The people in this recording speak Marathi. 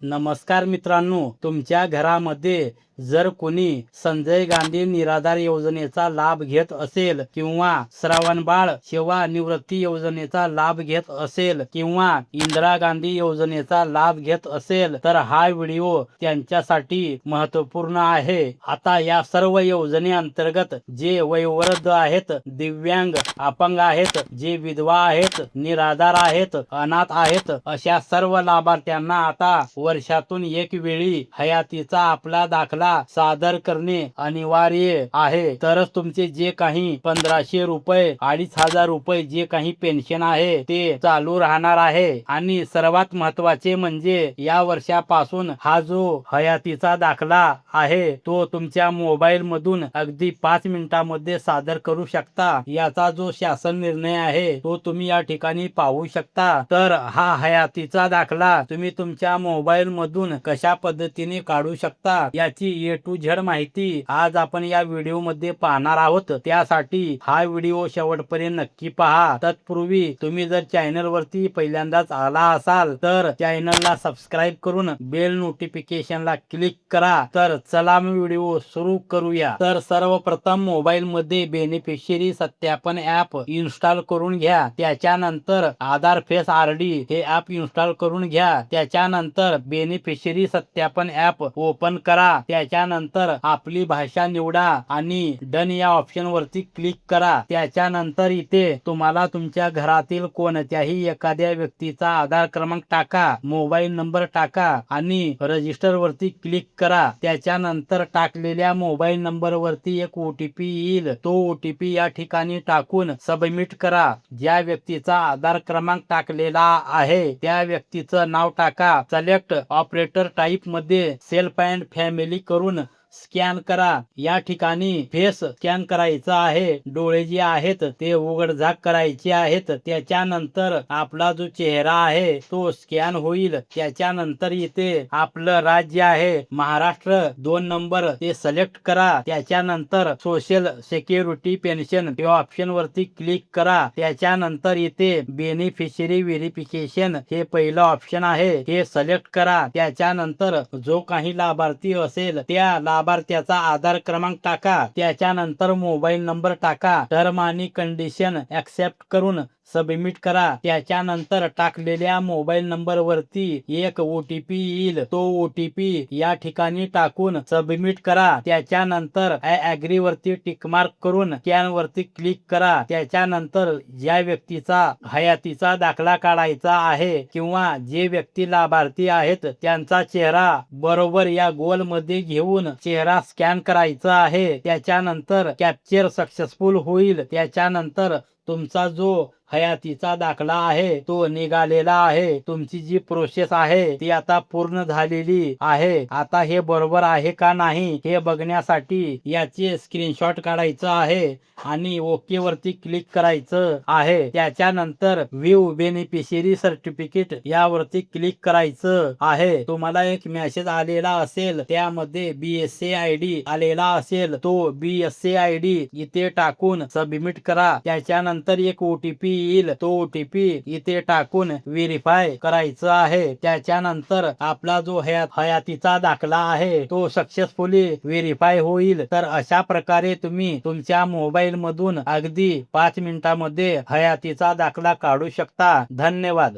नमस्कार मित्रांनो, तुमच्या घरामध्ये जर कोणी संजय गांधी निराधार योजनेचा लाभ घेत असेल किंवा श्रावणबाळ सेवानिवृत्ती योजनेचा लाभ घेत असेल किंवा इंदिरा गांधी योजनेचा लाभ घेत असेल तर हा व्हिडिओ त्यांच्यासाठी महत्त्वपूर्ण आहे। आता या सर्व योजनेअंतर्गत जे वयोवृद्ध आहेत, दिव्यांग, अपंग आहेत, जे विधवा आहेत, निराधार आहेत, अनाथ आहेत, अशा सर्व लाभार्थ्यांना आता वर्षातून एक वेळी हयातीचा आपला दाखला सादर करणे अनिवार्य आहे। तरच तुमचे जे काही 1500 रुपये 2500 रुपये जे काही पेन्शन आहे ते चालू राहणार आहे। आणि सर्वात महत्त्वाचे म्हणजे या वर्षापासून हा जो हयातीचा दाखला आहे तो तुमच्या मोबाईल मधून अगदी 5 मिनिटांमध्ये सादर करू शकता। याचा जो शासन निर्णय आहे तो तुम्ही या ठिकाणी पाहू शकता। तर हा हयातीचा दाखला तुम्ही तुमच्या मोबाईल मधून कशा पद्धतीने काढू शकता याची A to Z माहिती आज आपण या व्हिडिओ मध्ये पाहणार आहोत। त्यासाठी हा व्हिडिओ शेवटपर्यंत नक्की पहा। तत्पूर्वी तुम्ही जर चॅनल वरती पहिल्यांदाच आला असाल तर चॅनलला सबस्क्राइब करून बेल नोटिफिकेशनला क्लिक करा। तर चला मी व्हिडिओ सुरू करूया। तर सर्वप्रथम मोबाईल मध्ये बेनिफिशियरी सत्यापन ॲप इन्स्टॉल करून घ्या। त्याच्यानंतर आधार फेस RD हे ॲप इन्स्टॉल करून घ्या। त्याच्यानंतर बेनिफिशियरी सत्यापन ॲप ओपन करा। त्याच्यानंतर आपली भाषा निवडा आणि डन या ऑप्शन वरती क्लिक करा। त्याच्यानंतर इथे तुम्हाला तुमच्या घरातील कोणत्याही एखाद्या व्यक्तीचा आधार क्रमांक टाका, मोबाईल नंबर टाका आणि रजिस्टर वरती क्लिक करा। त्याच्यानंतर टाकलेल्या मोबाईल नंबर वरती एक OTP येईल, तो OTP या ठिकाणी टाकून सबमिट करा। ज्या व्यक्तीचा आधार क्रमांक टाकलेला आहे त्या व्यक्तीचं नाव टाका। सिलेक्ट ऑपरेटर टाइप मध्ये सेल्फ अँड फॅमिली करून स्कॅन करा। या ठिकाणी फेस स्कॅन करायचा आहे, डोळे जे आहेत ते उघडझाप करायचे आहेत। त्याच्यानंतर आपला जो चेहरा आहे तो स्कॅन होईल। त्याच्यानंतर इथे आपलं राज्य आहे महाराष्ट्र 2 नंबर ते सिलेक्ट करा। त्याच्यानंतर सोशल सिक्युरिटी पेन्शन या ऑप्शन वरती क्लिक करा। त्याच्यानंतर इथे बेनिफिशियरी व्हेरिफिकेशन हे पहिलं ऑप्शन आहे हे सिलेक्ट करा। त्याच्यानंतर जो काही लाभार्थी असेल त्या लाभार्थ्याचा आधार क्रमांक टाका। त्याच्यानंतर मोबाईल नंबर टाका। टर्म आणि कंडिशन ऍक्सेप्ट करून सबमिट करा। त्याच्यानंतर टाकलेल्या मोबाईल नंबर वरती एक OTP येईल, तो OTP या ठिकाणी टाकून सबमिट करा। त्याच्यानंतर आय ॲग्री वरती टिक मार्क करून स्कॅन वरती क्लिक करा। त्याच्यानंतर ज्या व्यक्तीचा हयातीचा दाखला काढायचा आहे किंवा जे व्यक्ती लाभार्थी आहेत त्यांचा चेहरा बरोबर या गोल मध्ये घेऊन चेहरा स्कॅन करायचा आहे। त्याच्यानंतर कॅप्चर सक्सेसफुल होईल। त्याच्यानंतर तुमचा जो हयातीचा दाखला आहे तो निघालेला आहे। तुमची जी प्रोसेस आहे ती आता पूर्ण झालेली आहे। आता हे बरोबर आहे का नाही हे बघण्यासाठी याचे स्क्रीनशॉट काढायचा आहे आणि ओके वरती क्लिक करायचं आहे। त्याच्यानंतर व्ह्यू बेनिफिशियरी सर्टिफिकेट यावरती क्लिक करायचं आहे। तुम्हाला एक मेसेज आलेला असेल, त्यामध्ये BSA ID आलेला असेल, तो BSA ID इथे टाकून सबमिट करा। त्याच्यानंतर एक OTP येईल, तो OTP इथे टाकून व्हेरीफाय करायचं आहे। त्याच्यानंतर आपला जो हयातीचा दाखला आहे तो सक्सेसफुली व्हेरीफाय होईल। तर अशा प्रकारे तुम्ही तुमच्या मोबाईल मधून अगदी 5 मिनिटांमध्ये हयातीचा दाखला काढू शकता। धन्यवाद।